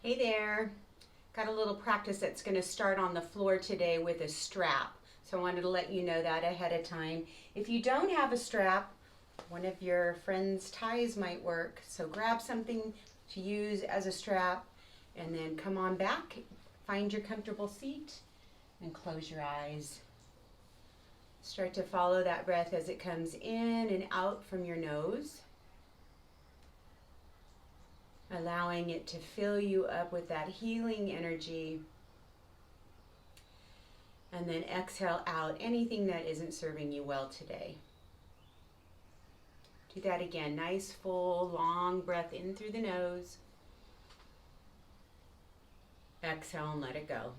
Hey there. Got a little practice that's going to start on the floor today with a strap. So I wanted to let you know that ahead of time. If you don't have a strap, one of your friend's ties might work. So grab something to use as a strap and then come on back, find your comfortable seat and close your eyes. Start to follow that breath as it comes in and out from your nose, allowing it to fill you up with that healing energy. And then exhale out anything that isn't serving you well today. Do that again. Nice, full, long breath in through the nose. Exhale and let it go.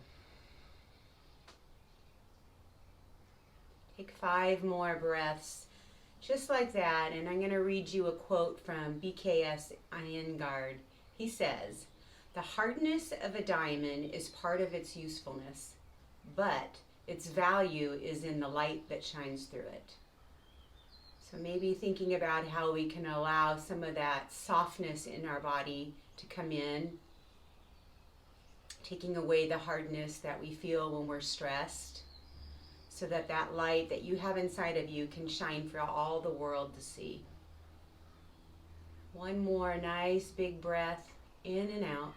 Take 5 more breaths, just like that. And I'm going to read you a quote from BKS Iyengar. He says, "The hardness of a diamond is part of its usefulness, but its value is in the light that shines through it." So maybe thinking about how we can allow some of that softness in our body to come in, taking away the hardness that we feel when we're stressed, so that that light that you have inside of you can shine for all the world to see. One more nice big breath in and out.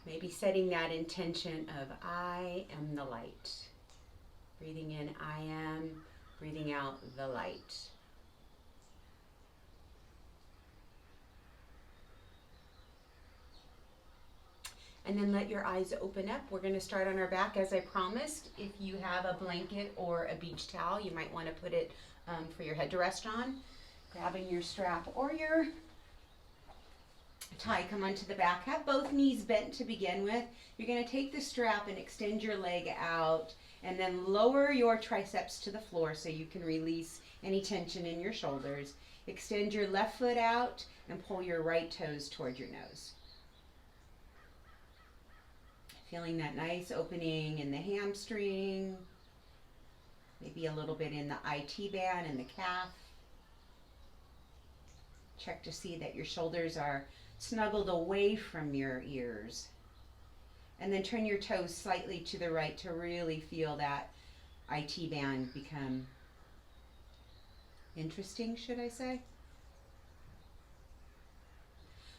Maybe setting that intention of I am the light. Breathing in I am, breathing out the light. And then let your eyes open up. We're going to start on our back as I promised. If you have a blanket or a beach towel, you might want to put it for your head to rest on. Grabbing your strap or your tie, come onto the back. Have both knees bent to begin with. You're going to take the strap and extend your leg out and then lower your triceps to the floor so you can release any tension in your shoulders. Extend your left foot out and pull your right toes toward your nose. Feeling that nice opening in the hamstring, maybe a little bit in the IT band and the calf. Check to see that your shoulders are snuggled away from your ears. And then turn your toes slightly to the right to really feel that IT band become interesting, should I say?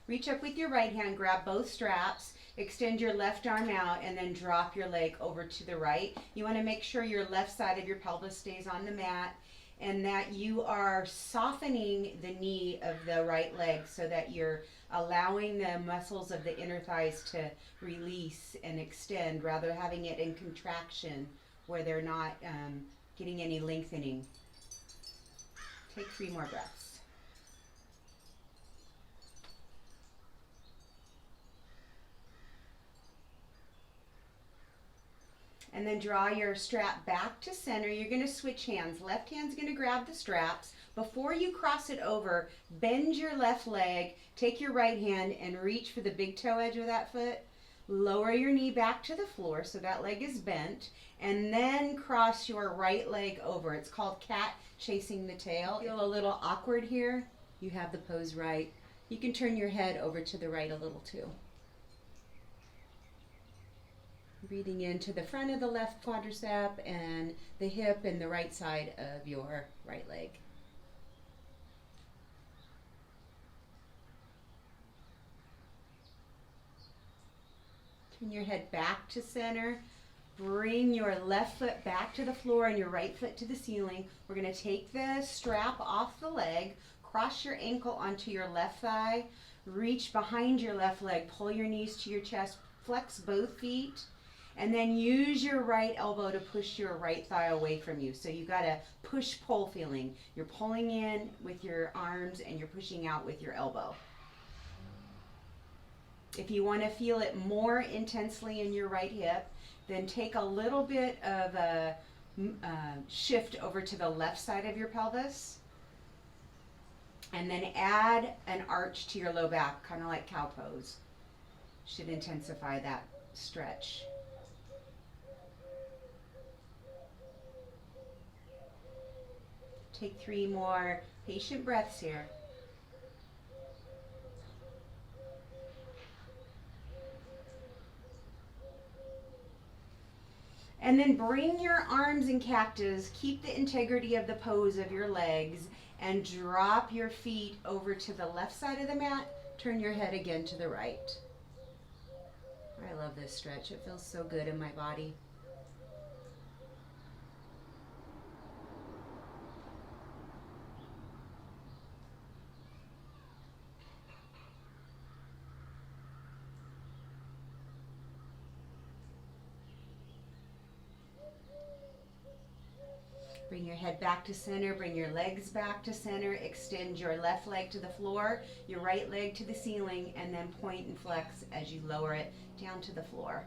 Reach up with your right hand, grab both straps, extend your left arm out, and then drop your leg over to the right. You want to make sure your left side of your pelvis stays on the mat and that you are softening the knee of the right leg so that you're allowing the muscles of the inner thighs to release and extend rather than having it in contraction where they're not getting any lengthening. Take 3 more breaths. And then draw your strap back to center. You're going to switch hands. Left hand's going to grab the straps. Before you cross it over, bend your left leg, take your right hand and reach for the big toe edge of that foot. Lower your knee back to the floor so that leg is bent. And then cross your right leg over. It's called cat chasing the tail. Feel a little awkward here? You have the pose right. You can turn your head over to the right a little too. Breathing into the front of the left quadricep and the hip and the right side of your right leg. Turn your head back to center. Bring your left foot back to the floor and your right foot to the ceiling. We're going to take the strap off the leg, cross your ankle onto your left thigh, reach behind your left leg, pull your knees to your chest, flex both feet. And then use your right elbow to push your right thigh away from you. So you got a push-pull feeling. You're pulling in with your arms and you're pushing out with your elbow. If you want to feel it more intensely in your right hip, then take a little bit of a shift over to the left side of your pelvis. And then add an arch to your low back, kind of like cow pose. Should intensify that stretch. Take 3 more patient breaths here. And then bring your arms in cactus, keep the integrity of the pose of your legs, and drop your feet over to the left side of the mat. Turn your head again to the right. I love this stretch. It feels so good in my body. Bring your head back to center, bring your legs back to center, extend your left leg to the floor, your right leg to the ceiling, and then point and flex as you lower it down to the floor.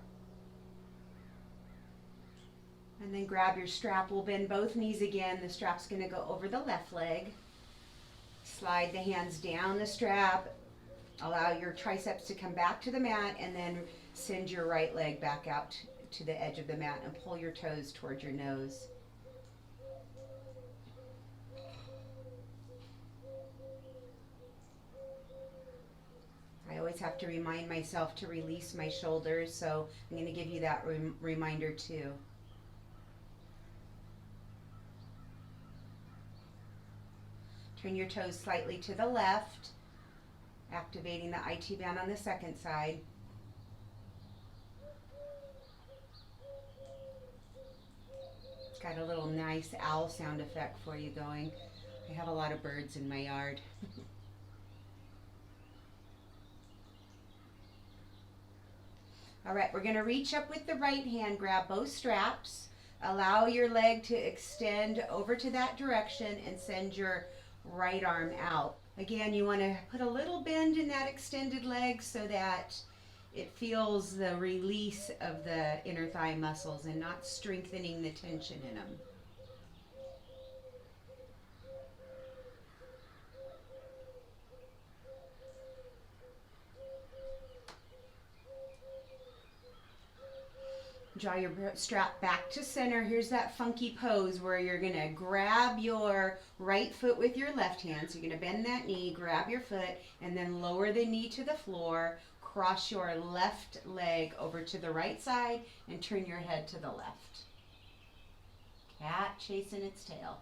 And then grab your strap. We'll bend both knees again. The strap's going to go over the left leg. Slide the hands down the strap. Allow your triceps to come back to the mat, and then send your right leg back out to the edge of the mat and pull your toes toward your nose. I always have to remind myself to release my shoulders, so I'm going to give you that reminder too. Turn your toes slightly to the left, activating the IT band on the second side. Got a little nice owl sound effect for you going. I have a lot of birds in my yard. All right, we're going to reach up with the right hand, grab both straps, allow your leg to extend over to that direction, and send your right arm out. Again, you want to put a little bend in that extended leg so that it feels the release of the inner thigh muscles and not strengthening the tension in them. Draw your strap back to center. Here's that funky pose where you're going to grab your right foot with your left hand. So you're going to bend that knee, grab your foot, and then lower the knee to the floor. Cross your left leg over to the right side and turn your head to the left. Cat chasing its tail.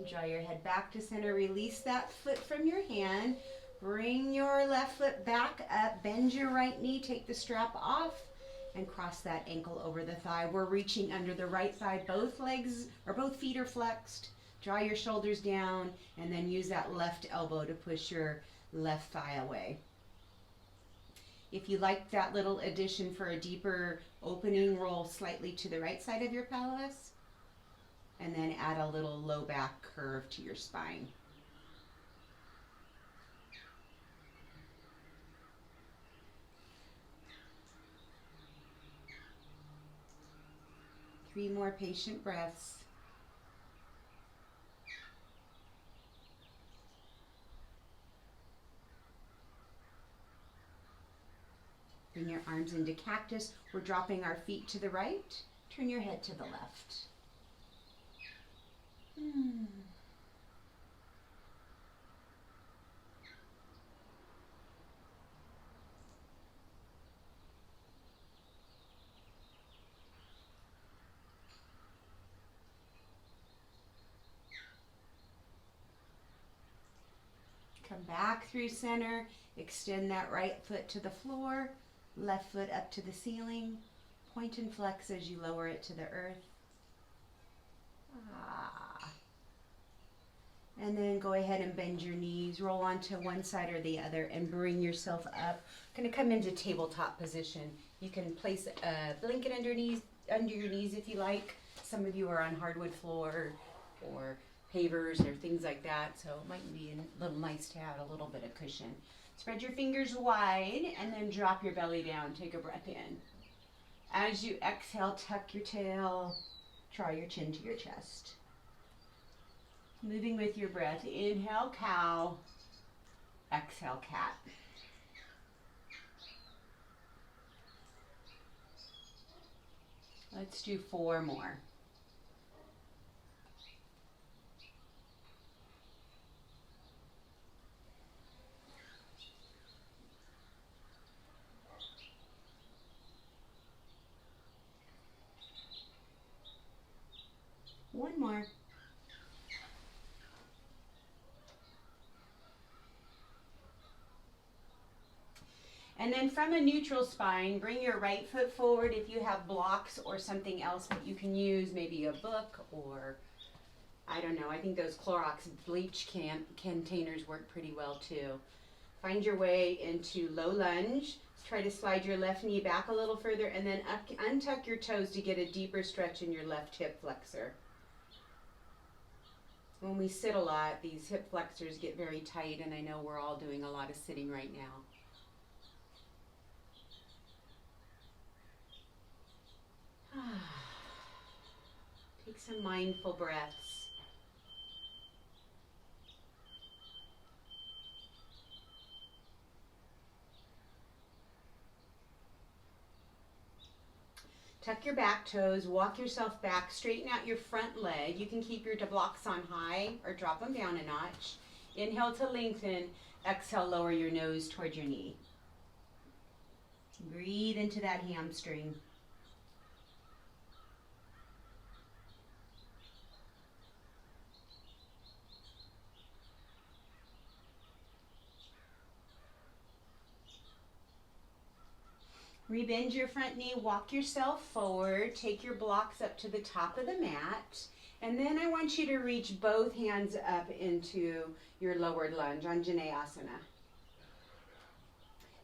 Draw your head back to center. Release that foot from your hand. Bring your left foot back up. Bend your right knee. Take the strap off and cross that ankle over the thigh. We're reaching under the right thigh. Both legs or both feet are flexed. Draw your shoulders down and then use that left elbow to push your left thigh away. If you like that little addition for a deeper opening, roll slightly to the right side of your pelvis. And then add a little low back curve to your spine. Three more patient breaths. Bring your arms into cactus. We're dropping our feet to the right. Turn your head to the left. Come back through center. Extend that right foot to the floor, left foot up to the ceiling. Point and flex as you lower it to the earth. And then go ahead and bend your knees, roll onto one side or the other, and bring yourself up. Going to come into tabletop position. You can place a blanket under your knees if you like. Some of you are on hardwood floor or pavers or things like that, so it might be a little nice to have a little bit of cushion. Spread your fingers wide and then drop your belly down. Take a breath in. As you exhale, tuck your tail, draw your chin to your chest. Moving with your breath. Inhale, cow. Exhale, cat. Let's do 4 more. One more. And then from a neutral spine, bring your right foot forward. If you have blocks or something else that you can use, maybe a book or, I don't know, I think those Clorox bleach containers work pretty well too. Find your way into low lunge. Try to slide your left knee back a little further and then untuck your toes to get a deeper stretch in your left hip flexor. When we sit a lot, these hip flexors get very tight, and I know we're all doing a lot of sitting right now. Take some mindful breaths. Tuck your back toes, walk yourself back, straighten out your front leg. You can keep your blocks on high or drop them down a notch. Inhale to lengthen, exhale, lower your nose toward your knee. Breathe into that hamstring. Rebend your front knee, walk yourself forward, take your blocks up to the top of the mat, and then I want you to reach both hands up into your lowered lunge, Anjaneyasana.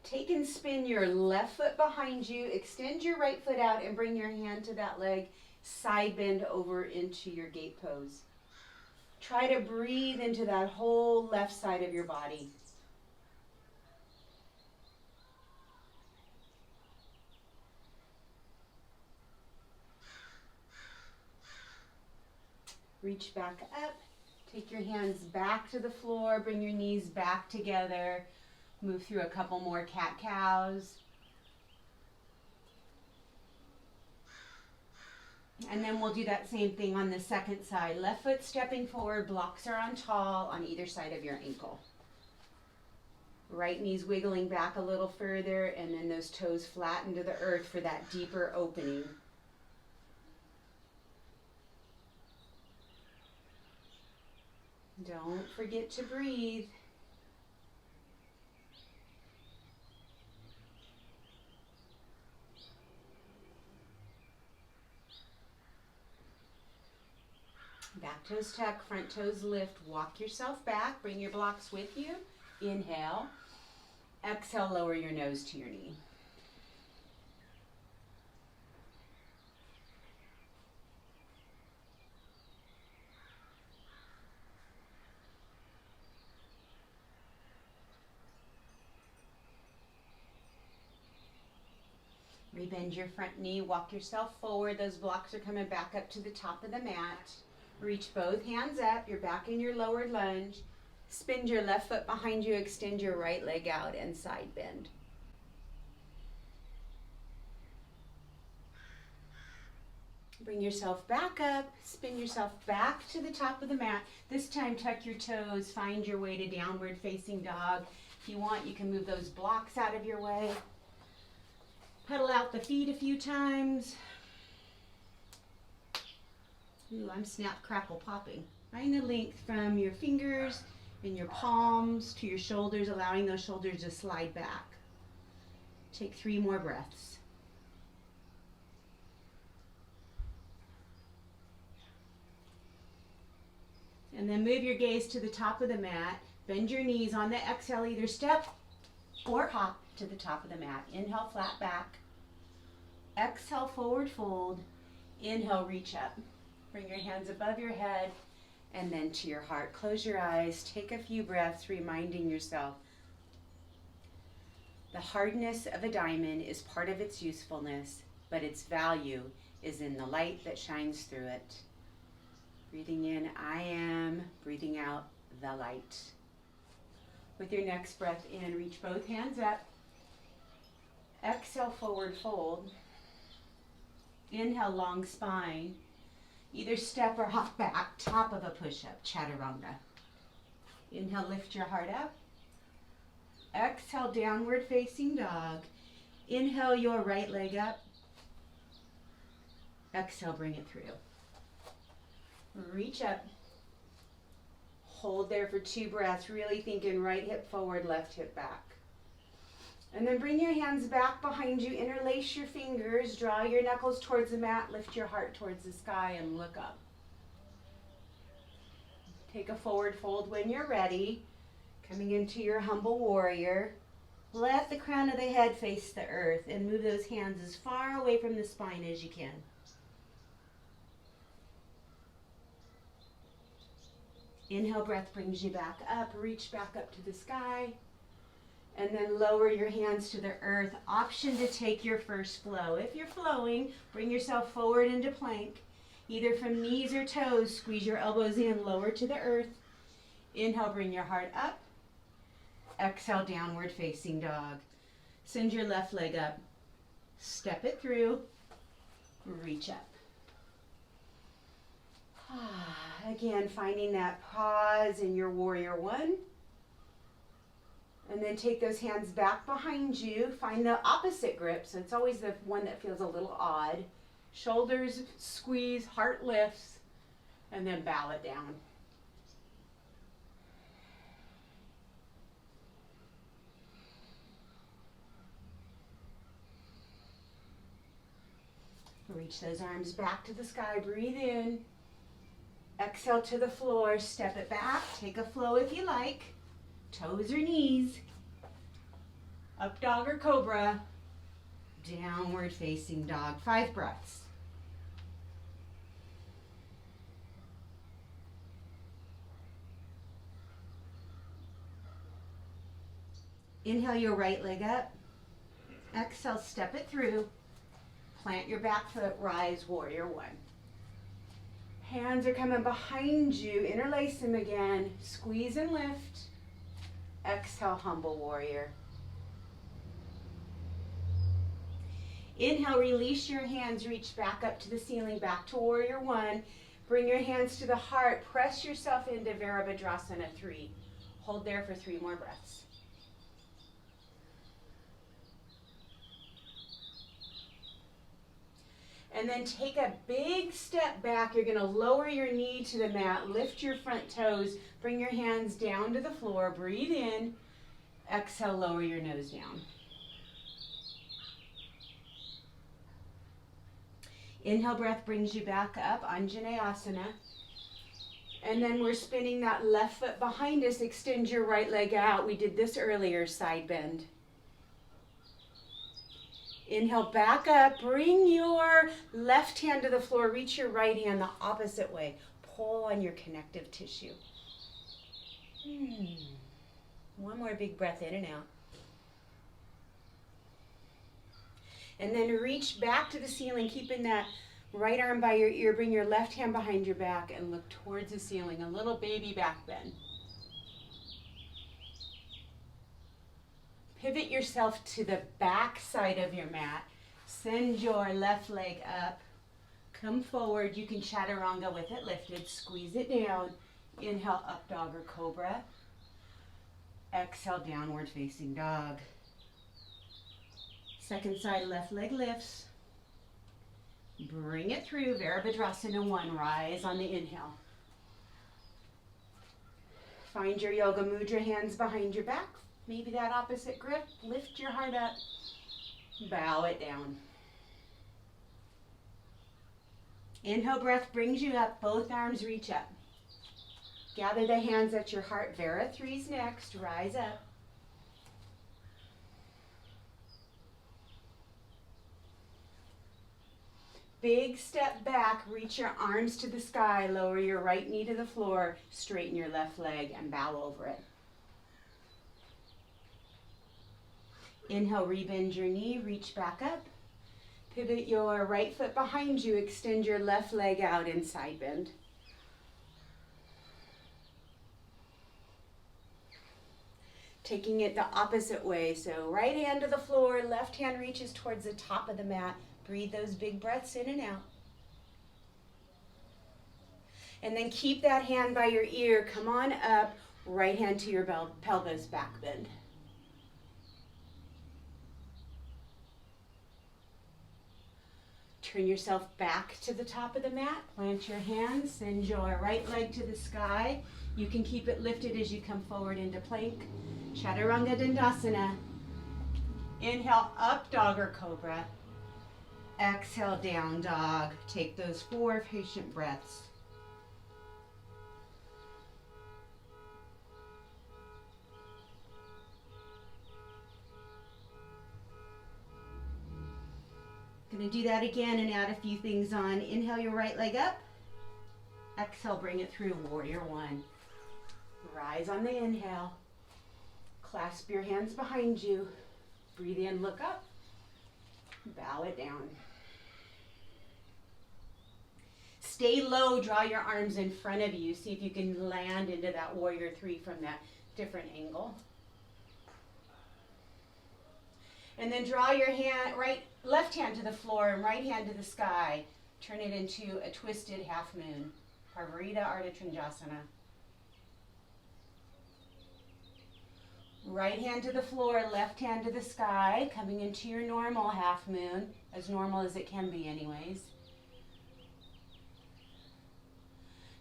Take and spin your left foot behind you, extend your right foot out and bring your hand to that leg, side bend over into your gate pose. Try to breathe into that whole left side of your body. Reach back up, take your hands back to the floor, bring your knees back together, move through a couple more cat-cows. And then we'll do that same thing on the second side. Left foot stepping forward, blocks are on tall on either side of your ankle. Right knee's wiggling back a little further, and then those toes flatten to the earth for that deeper opening. Don't forget to breathe. Back toes tuck, front toes lift. Walk yourself back. Bring your blocks with you. Inhale. Exhale, lower your nose to your knee. Rebend your front knee, walk yourself forward. Those blocks are coming back up to the top of the mat. Reach both hands up, you're back in your lowered lunge. Spin your left foot behind you, extend your right leg out and side bend. Bring yourself back up, spin yourself back to the top of the mat. This time tuck your toes, find your way to downward facing dog. If you want, you can move those blocks out of your way. Pedal out the feet a few times. Ooh, I'm snap, crackle, popping. Find the length from your fingers and your palms to your shoulders, allowing those shoulders to slide back. Take 3 more breaths. And then move your gaze to the top of the mat. Bend your knees on the exhale, either step or hop to the top of the mat. Inhale, flat back. Exhale, forward fold. Inhale, reach up. Bring your hands above your head and then to your heart. Close your eyes. Take a few breaths, reminding yourself the hardness of a diamond is part of its usefulness, but its value is in the light that shines through it. Breathing in, I am. Breathing out, the light. With your next breath in, reach both hands up. Exhale, forward fold. Inhale, long spine. Either step or hop back, top of a push-up, chaturanga. Inhale, lift your heart up. Exhale, downward facing dog. Inhale your right leg up. Exhale, bring it through. Reach up. Hold there for 2 breaths, really thinking right hip forward, left hip back. And then bring your hands back behind you, interlace your fingers, draw your knuckles towards the mat, lift your heart towards the sky and look up. Take a forward fold when you're ready. Coming into your humble warrior. Let the crown of the head face the earth and move those hands as far away from the spine as you can. Inhale, breath brings you back up. Reach back up to the sky. And then lower your hands to the earth. Option to take your first flow. If you're flowing, bring yourself forward into plank. Either from knees or toes, squeeze your elbows in, lower to the earth. Inhale, bring your heart up. Exhale, downward facing dog. Send your left leg up. Step it through. Reach up. Again, finding that pause in your warrior one. And then take those hands back behind you. Find the opposite grip. So it's always the one that feels a little odd. Shoulders squeeze, heart lifts, and then bow it down. Reach those arms back to the sky. Breathe in. Exhale to the floor. Step it back. Take a flow if you like. Toes or knees. Up dog or cobra. Downward facing dog. 5 breaths. Inhale your right leg up. Exhale, step it through. Plant your back foot, rise, warrior one. Hands are coming behind you. Interlace them again. Squeeze and lift. Exhale, humble warrior. Inhale, release your hands, reach back up to the ceiling, back to warrior one. Bring your hands to the heart. Press yourself into Virabhadrasana 3. Hold there for 3 more breaths. And then take a big step back. You're going to lower your knee to the mat, lift your front toes, bring your hands down to the floor, breathe in, exhale, lower your nose down. Inhale, breath brings you back up, Anjaneyasana. And then we're spinning that left foot behind us, extend your right leg out. We did this earlier, side bend. Inhale, back up, bring your left hand to the floor, reach your right hand the opposite way. Pull on your connective tissue. One more big breath in and out. And then reach back to the ceiling, keeping that right arm by your ear. Bring your left hand behind your back and look towards the ceiling, a little baby back bend. Pivot yourself to the back side of your mat. Send your left leg up. Come forward. You can chaturanga with it lifted. Squeeze it down. Inhale, up dog or cobra. Exhale, downward facing dog. Second side, left leg lifts. Bring it through. Virabhadrasana 1. Rise on the inhale. Find your yoga mudra, hands behind your back. Maybe that opposite grip. Lift your heart up. Bow it down. Inhale, breath brings you up. Both arms reach up. Gather the hands at your heart. Vira 3's next. Rise up. Big step back. Reach your arms to the sky. Lower your right knee to the floor. Straighten your left leg and bow over it. Inhale, rebend your knee, reach back up. Pivot your right foot behind you, extend your left leg out in side bend. Taking it the opposite way. So right hand to the floor, left hand reaches towards the top of the mat. Breathe those big breaths in and out. And then keep that hand by your ear. Come on up. Right hand to your pelvis, back bend. Turn yourself back to the top of the mat. Plant your hands. Send your right leg to the sky. You can keep it lifted as you come forward into plank. Chaturanga Dandasana. Inhale, up dog or cobra. Exhale, down dog. Take those 4 patient breaths. Gonna do that again and add a few things on. Inhale your right leg up. Exhale, bring it through, warrior 1. Rise on the inhale. Clasp your hands behind you. Breathe in, look up. Bow it down. Stay low, draw your arms in front of you. See if you can land into that warrior 3 from that different angle. And then draw your left hand to the floor and right hand to the sky. Turn it into a twisted half moon. Parvarita Ardha Trikonasana. Right hand to the floor, left hand to the sky, coming into your normal half moon, as normal as it can be anyways.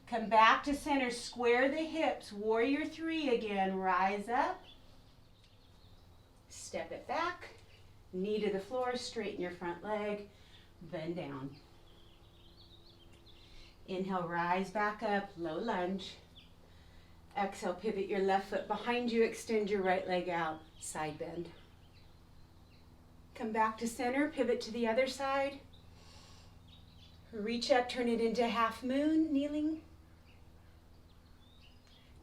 Come back to center, square the hips, warrior 3 again, rise up. Step it back, knee to the floor, straighten your front leg, bend down. Inhale, rise back up, low lunge. Exhale, pivot your left foot behind you, extend your right leg out, side bend. Come back to center, pivot to the other side. Reach up, turn it into half moon, kneeling.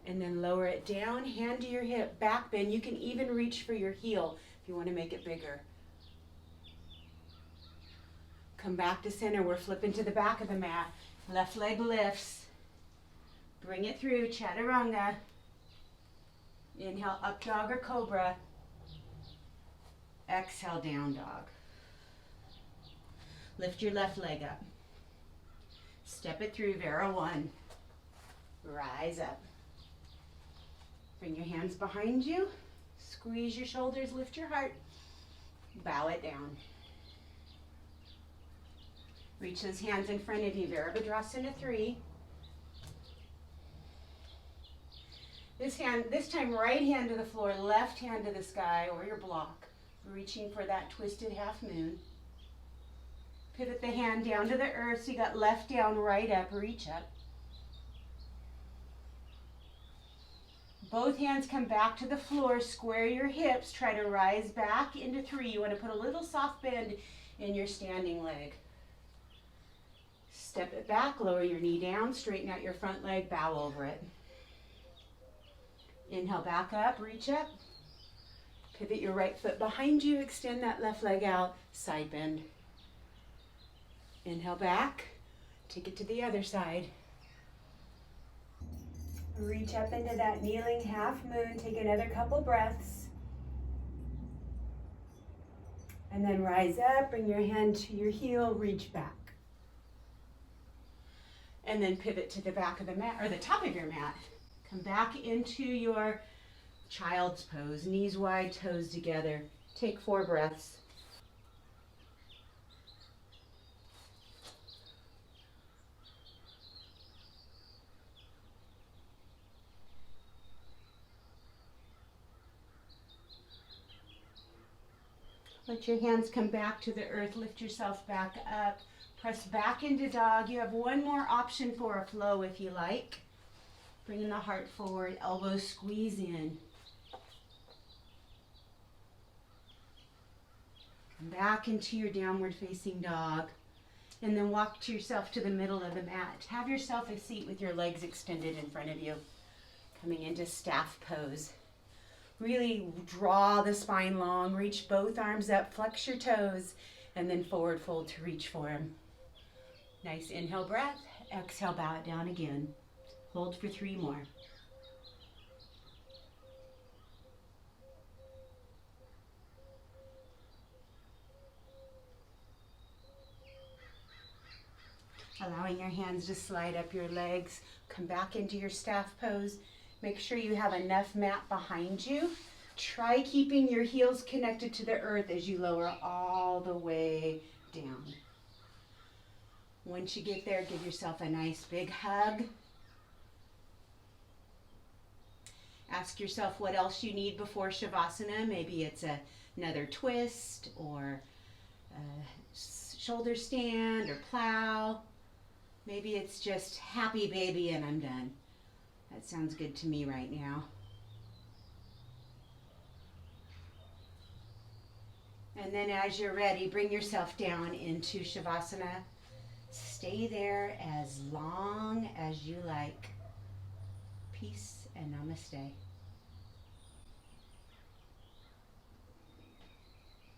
And then lower it down, hand to your hip, back bend. You can even reach for your heel if you want to make it bigger. Come back to center, we're flipping to the back of the mat. Left leg lifts. Bring it through, chaturanga. Inhale, up dog or cobra. Exhale, down dog. Lift your left leg up. Step it through, Vara 1. Rise up. Bring your hands behind you. Squeeze your shoulders, lift your heart. Bow it down. Reach those hands in front of you, Virabhadrasana 3. This time right hand to the floor, left hand to the sky or your block. Reaching for that twisted half moon. Pivot the hand down to the earth, so you got left down, right up, reach up. Both hands come back to the floor, square your hips, try to rise back into 3. You want to put a little soft bend in your standing leg. Step it back, lower your knee down, straighten out your front leg, bow over it. Inhale, back up, reach up. Pivot your right foot behind you, extend that left leg out, side bend. Inhale back, take it to the other side. Reach up into that kneeling half moon, take another couple breaths. And then rise up, bring your hand to your heel, reach back. And then pivot to the back of the mat, or the top of your mat. Come back into your child's pose, knees wide, toes together. Take 4 breaths. Let your hands come back to the earth, lift yourself back up, press back into dog. You have one more option for a flow if you like. Bringing the heart forward, elbows squeeze in. Come back into your downward facing dog. And then walk to yourself to the middle of the mat. Have yourself a seat with your legs extended in front of you. Coming into staff pose. Really draw the spine long, reach both arms up, flex your toes, and then forward fold to reach for them. Nice inhale breath, exhale, bow it down again. Hold for 3 more. Allowing your hands to slide up your legs. Come back into your staff pose. Make sure you have enough mat behind you. Try keeping your heels connected to the earth as you lower all the way down. Once you get there, give yourself a nice big hug. Ask yourself what else you need before Shavasana. Maybe it's another twist or a shoulder stand or plow. Maybe it's just happy baby and I'm done. That sounds good to me right now. And then as you're ready, bring yourself down into Shavasana. Stay there as long as you like. Peace and namaste.